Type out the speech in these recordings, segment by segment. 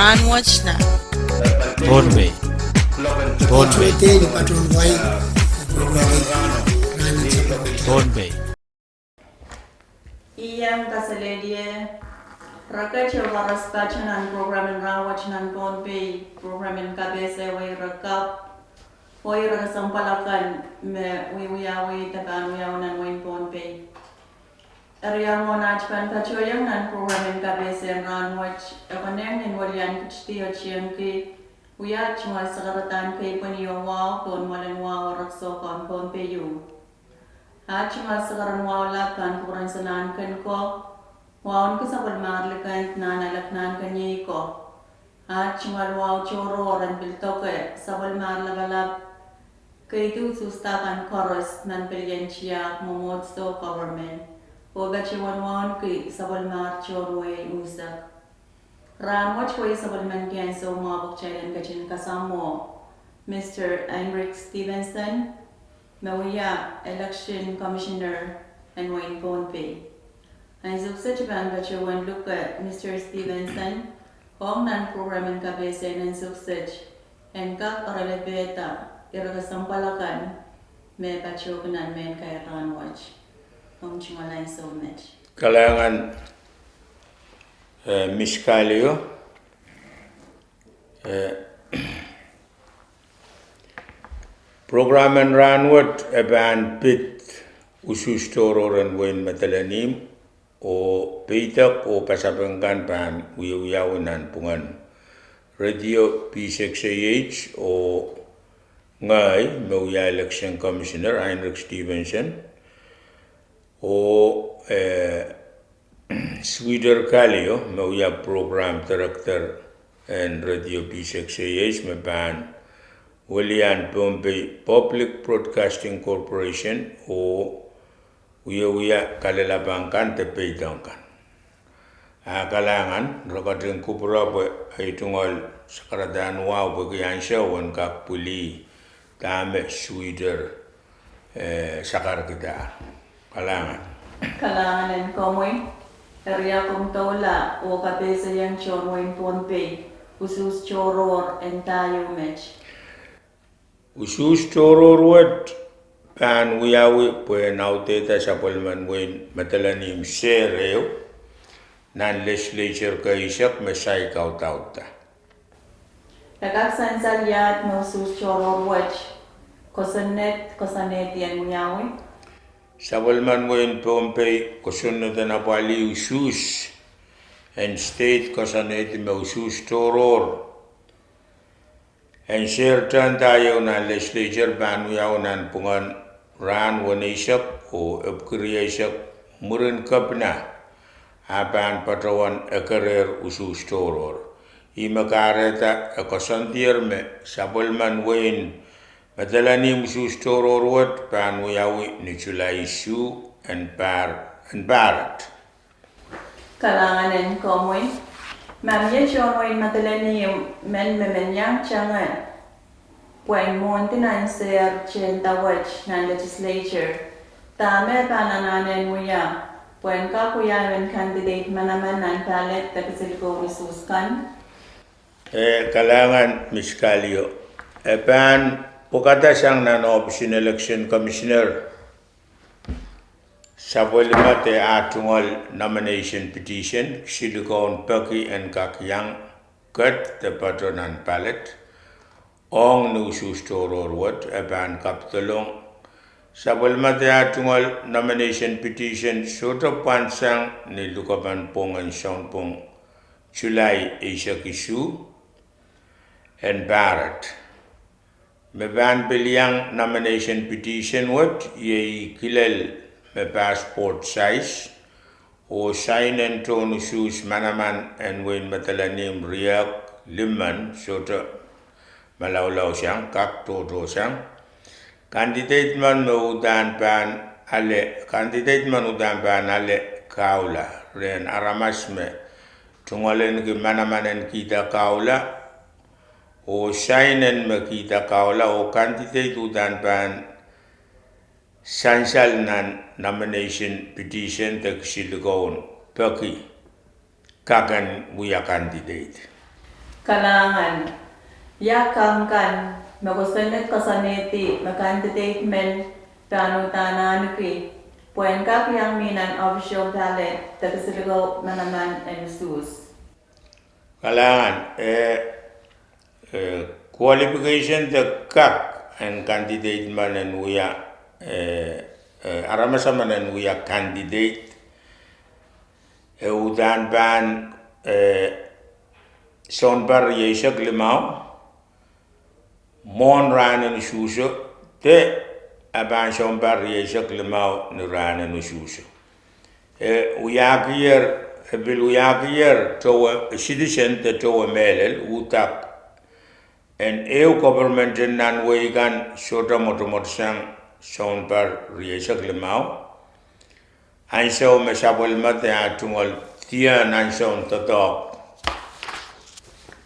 Rahn watch na. Pohnpei. Pohnpei. Iyang kasaledye rakache warasta chanan program Rahn watch nan Pohnpei program kabese way rakap way rakasampalakan me wiyawi takan wiyawan way Pohnpei. Area mo na chpan kachoyang nan program kabese Rahn watch akaneng in walian kichti achiyang ki wiya chuma sagaratan kay paniyo wow kon malan wow rakso kon Pohnpei yu. Chuma sagaran wow lakan kuran sanan kan ko wow ko sa balmarlikan nanalaknan kanyi ko. Chuma wow choro ran biltoke sa balmarlagalap kay tu sustakan chorus nan pilyanchiya momodsto government. Oga chiwan ki sa balmar choro ay usak. Rahn watch ko sa balman kyan so mabok chayan kachin kasamo Mr. Stevenson, Mawia Election Commissioner and Wayne Pohnpei. Ang suksat ban bachawan look at Mr. Stevenson, kung nan-program ang kabese ng suksat, and kak aralabeta, iragasampalakan, may bachawanan men kay Rahn watch. Kung chumalay so much. Kalangan miskalyo programmen Rahn eban pit usustororen wen matalanim o pitak o pasabangkan pan wiyawinan pungan radio P6AH o ngay Mawia Election Commissioner Stevenson o Sweeter Kalio Mawia Program Director and Radio P6AH maban William Pohnpei Public Broadcasting Corporation o wiya kalalabangkan te peitangkan. Kalangan rakating kupura ay tungol sa karadaan wow bagian siya wan kak puli tame sweeter sakar kita. Kalangan. Kalangan komoy area kong taula o kabesa yang chorwin Pohnpei usus choror and tayo match. Usus choror wat pan wiyawi puen auteta sa palman wen matalanim sereo nan legislature kaisak mesay kautauta. Nagaksan salyat no usus choror watch kosanet yan wiyawi. Sa palman wen Pohnpei kosunod na pali usus and state kosanet me usus choror. And certain tayo na legislature ban wiyawanan pungan Rahn wanisak o upkriyasak murin kapna apan patawan akarer usus toror. Imakareta akasantier me sabulman wen madalani usus toror wat pan wiyawi ni July Su and Barrett. Kalanganan komoy. Mamya chorwin madalani men yang changan. When Montinan ser chentawach na legislature, tame panananen muya, when kakuyawan candidate manaman ng palet na kasiliko risuskan? Kalangan miskalyo. Pan pukata siyang nan-option election commissioner sa polimate atungol nomination petition, silikon paki and kakyang kat the patronan palet. Ong nusus toror wat aban kaptulong sa balmate atungol nomination petition soto pansang ni lukapan pongan siyang pong July Kisu and Barrett. Maban bilyang nomination petition wat ye kilal me passport size o sign and tone sus manaman and wen matalanim riak liman soto malawlaw siyang kak toto siyang candidate man udan pan ale kaula ren aramas me tungalen ki manamanen kita kaula o signen me kita kaula o candidate udan pan sansal nan nomination petition tak silgon paki kakan buya candidate. Kalangan yakangkan magusanet kasaneti makandidate men tanutanan kri puan kap yang minan official ballot tagasiligaw manaman and sus. Kalangan qualification the kak and candidate man and we are aramasa man and we are candidate udan ban son bar yeshak limau mon ran and shusho te aban son bar yeshak limau ni ran and shusho we are here bil we are here to a citizen to a melel utak and EU government nan we gan shota motomot sang son bar yeshak limau I saw Meshabel Mata Tungal Tia Nanson Tato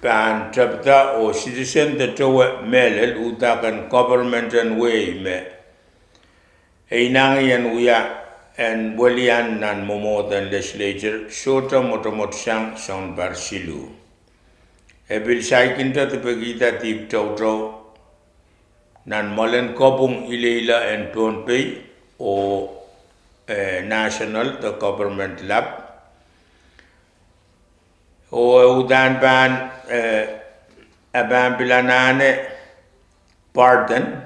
Pan Trapta or citizen the Tower Melel Utakan government and way me Einangi and we are and Willian and Momo than legislature Shota Motomot Sang Son Bar Silu Ebil Shaikinta the Pegita Deep Toto Nan Molen Kopung Ileila and Pohnpei or national the government lab o udan ban aban bilanane pardon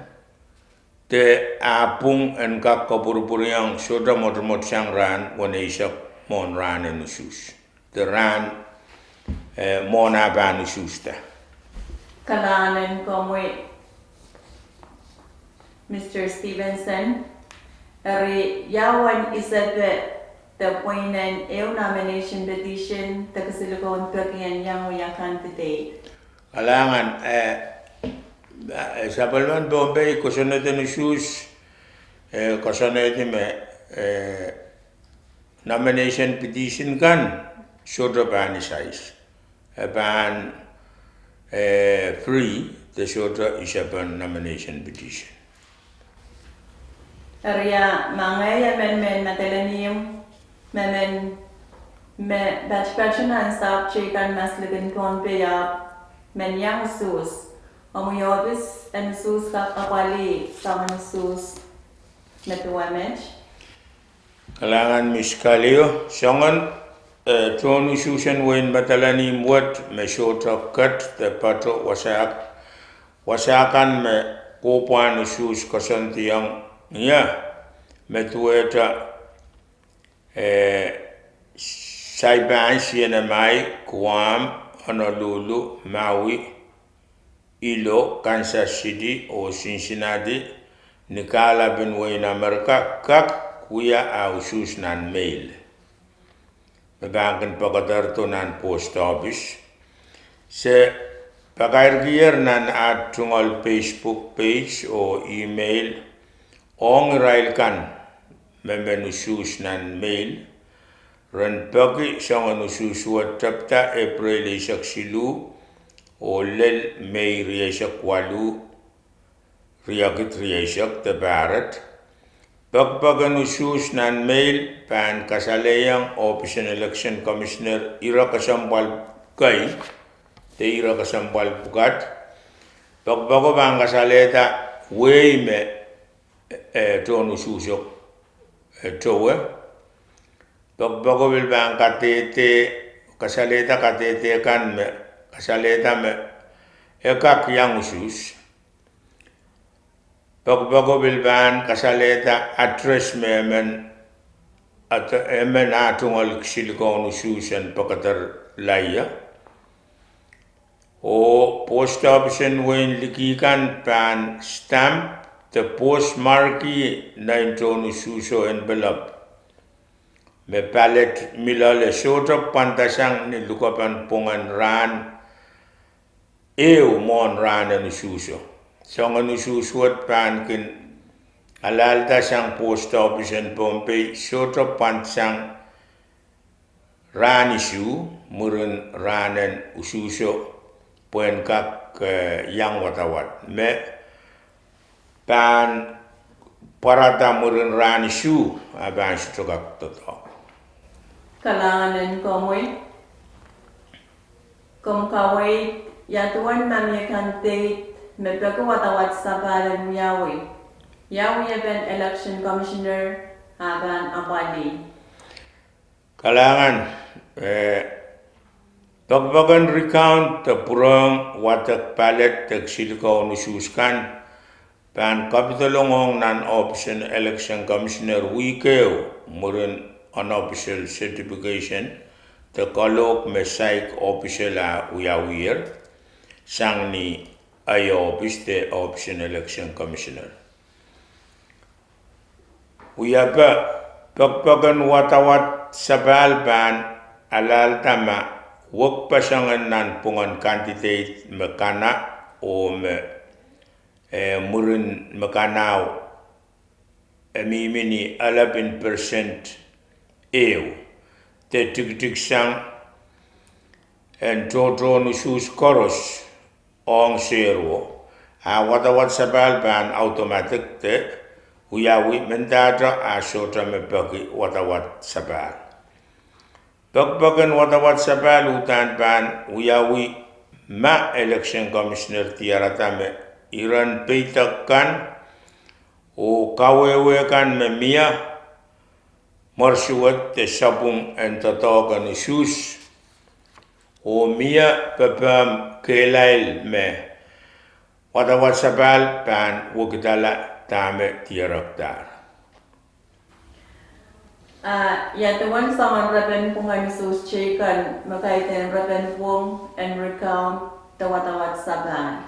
te apung en ka kapurpuriang soda motomot sang ran woneisha mon ran en usus the ran mon aban ususta Kalanen komwe Mr. Stevenson Ari yawan isabe the poinan EU nomination petition tagasiligaw pagyan yang candidate. Alangan sapalman Pohnpei kosonete nusus kosonete me nomination petition kan soto ban size ban free the soto isaban nomination petition. Area mangaya men matalanium men batch and stop chicken masligan Pohnpei men yang sus omuyobis and sus kap apali saman sus metuamech Kalangan miskalio songan tonu susan wen matalani muat me shota kat the pato wasakan me kopan sus kosanti yang metueta Saipan siena mai Guam Honolulu Maui Ilo Kansas City o Cincinnati Nikala Benway na Amerika kak kuya ausus nan mail Mebangan pagadarto nan post office se pagairgier nan at tungol Facebook page o email Ong railkan memenusus nan mail ren pagi sang anusus wat tapta April isak silu o lel May riasak walu riakit riasak tabarat pagpag anusus nan mail pan kasaleyang Office and Election Commissioner ira kasambal kay te ira kasambal pugat pagbago bang kasaleta way me tonu susok towe pagbago bil bang katete kasaleta katete kan me kasaleta me ekak yang usus pagbago bil bang kasaleta address me men at emen atungol silikon ususan pakatar laya o post office wen likikan pan stamp the postmarki na intonu suso envelope me pallet milale soto pantasang ni lukapan pongan ran EU mon ran anu suso song anu susuat pan kin alalta sang post office en Pohnpei soto pansang ran isu murun ranen ususo puen kak yang watawat me pan parata murun ran isu aban sutogak toto Kalangan komoy Kom kawai yatuan namye kante mepeko watawat sabalan yawi. Yawi ben election commissioner aban abadi. Kalangan pagbagan recount purong watak palet silikaw nususkan pan kapitolongong non-option election commissioner wikeo murin unofficial certification the kalok mesaik official uyawir sang ni ayo the option election commissioner. Uyaba pagbagan watawat sabal ban alal tama wag pasangan nan pungan candidate mekana o murin mekanaw mimini 11% ew te tig sang en toto nusus koros ong zero watawat sabal ban automatic te uyawi mendata asota mepagi watawat sabal. Pagbagan watawat sabal utan ban uyawi ma election commissioner tiaratame iran peitakan o kawewekan memia marsuat te sabung en tatogan sus o mia pepam kelail me watawat sabal ban wugdala tame tiaraktar. Yatuan saman raben pungan sus chekan makaitan raben pung and recount tawatawat saban.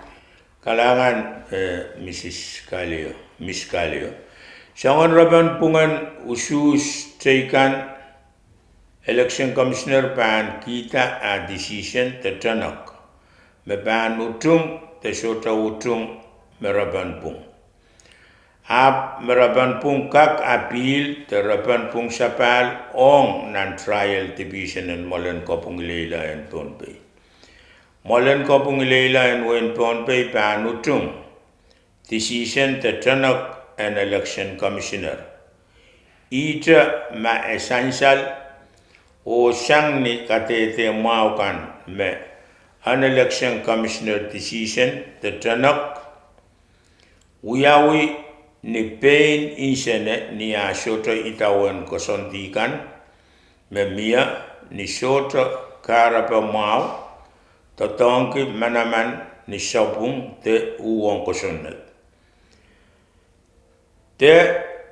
Kalangan Miss Kalio. Sangan raben pungan usus chekan election commissioner pan kita a decision te tanak me ban utung te sota utung me raben pung. Ap meraban pung kak appeal teraban pung sapal ong nan trial division en molen kopung leila en Pohnpei. Molen kopung leila en wen Pohnpei panutung decision te tanak an election commissioner. Ita ma essential o sang ni katete maukan me an election commissioner decision te tanak uyawi ni pain insene ni a shota itawan kosondikan me mia ni shota karapa mau tatonki manaman ni sabung te uwong kosonnet te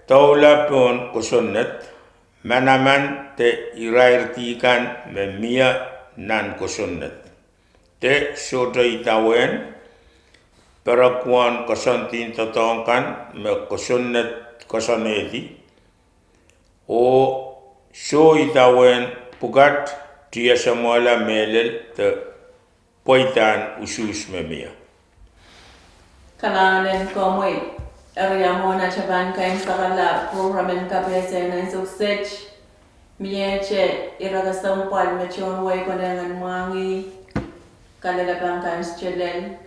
taula pon kosonnet manaman te irairtikan me mia nan kosonnet te shota itawan perakuan kosantin tatongkan me kosonnet kosoneti o so itawen pugat tia samola melel te poitan usus memia. Kalanen komoi area mona chaban kain sarala programen kapese na suksech mieche iragasampal mechon way konengan mangi kalalabang kan chelel.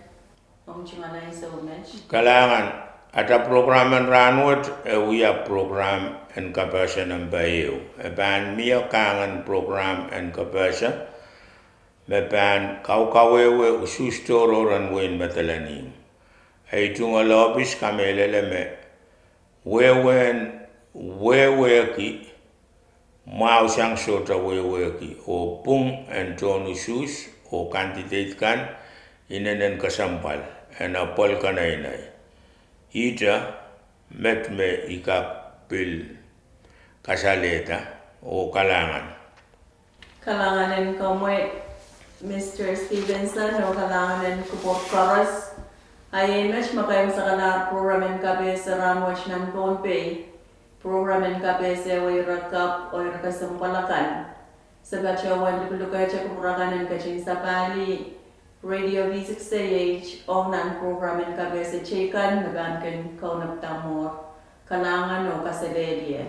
Kalangan ada programan ranut uya program en kapasa ng bayo ban mia kangan program en kapasa me ban kaukawewe usustoro ran wen matalanim ay tunga lobis kamelele me wewe ki mau sang sota wewe ki o pung en tonusus o candidate kan inenen kasampal en apol kanainai. Ita met me ikap pil kasaleta o kalangan. Kalanganen kamoy Mr. Stevenson o kalanganen kupot karas ay mesh makayong sa kanar programen kabe sa ranwatch ng Pohnpei programen kabe sa way rakap o rakasampalakan sa gachawan lukay sa kupurakanan kaching sa pali Radio V6AH ongnan programen kabe sa chekan nabanken kaunap tamor kalangan o kasaledye.